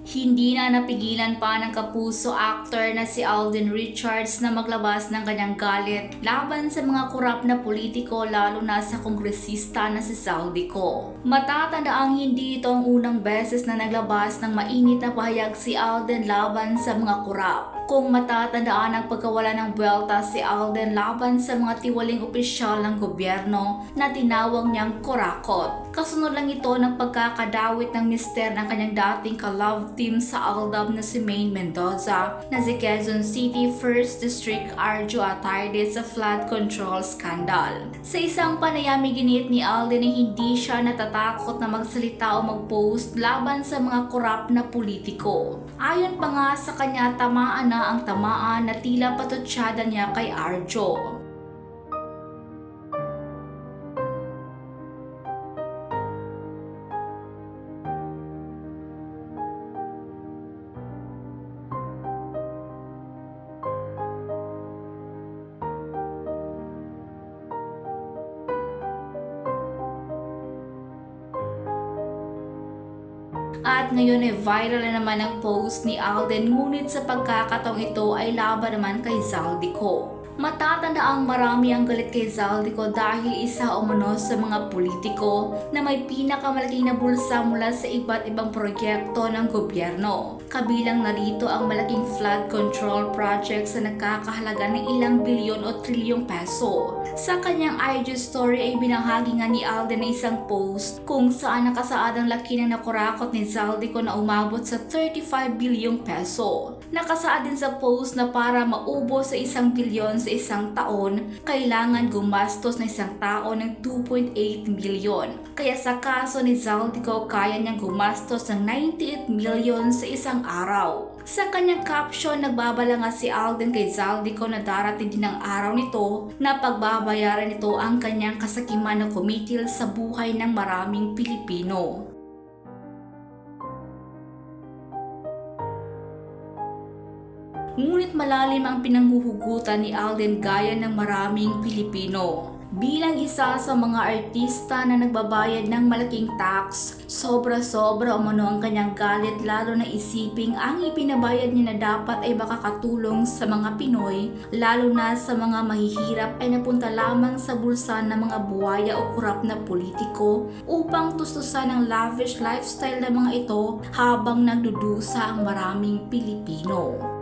Hindi na napigilan pa ng kapuso actor na si Alden Richards na maglabas ng kanyang galit laban sa mga korap na politiko lalo na sa kongresista na si Zaldico. Matatandaang hindi ito ang unang beses na naglabas ng mainit na pahayag si Alden laban sa mga korap. Kung matatandaan ang pagkawala ng buwelta si Alden laban sa mga tiwaling opisyal ng gobyerno na tinawag niyang korakot. Kasunod lang ito ng pagkakadawit ng mister ng kanyang dating ka-love team sa Aldab na si Maine Mendoza na si Quezon City 1st District Arjo Atayde sa flood control scandal. Sa isang panayam ginit ni Alden na hindi siya natatakot na magsalita o mag-post laban sa mga korap na politiko. Ayon pa nga sa kanya, tamaan na ang tamaan na tila patutsada niya kay Arjo. At ngayon ay viral na naman ang post ni Alden, ngunit sa pagkakataong ito ay laban naman kay Zaldico. Matatandaang marami ang galit kay Zaldico dahil isa umano sa mga politiko na may pinakamalaking na bulsa mula sa iba't ibang proyekto ng gobyerno. Kabilang narito ang malaking flood control projects na nagkakahalaga ng ilang bilyon o trilyong peso. Sa kanyang IG story ay binahagi nga ni Alden na isang post kung saan nakasaad ang laki ng nakurakot ni Zaldico na umabot sa 35 bilyong peso. Nakasaad din sa post na para maubos sa 1 bilyon sa isang taon, kailangan gumastos na isang tao ng 2.8 milyon. Kaya sa kaso ni Zaldico, kaya niyang gumastos ng 98 milyon sa isang araw. Sa kanyang caption, nagbabala nga si Alden kay Zaldico na darating din ang araw nito na pagbabayaran nito ang kanyang kasakiman na kumitil sa buhay ng maraming Pilipino. Ngunit malalim ang pinanghuhugutan ni Alden gaya ng maraming Pilipino. Bilang isa sa mga artista na nagbabayad ng malaking tax, sobra-sobra umano ang kanyang galit lalo na isiping ang ipinabayad niya na dapat ay makakatulong sa mga Pinoy, lalo na sa mga mahihirap ay napunta lamang sa bulsa ng mga buwaya o korap na politiko upang tustusan ang lavish lifestyle ng mga ito habang nagdudusa ang maraming Pilipino.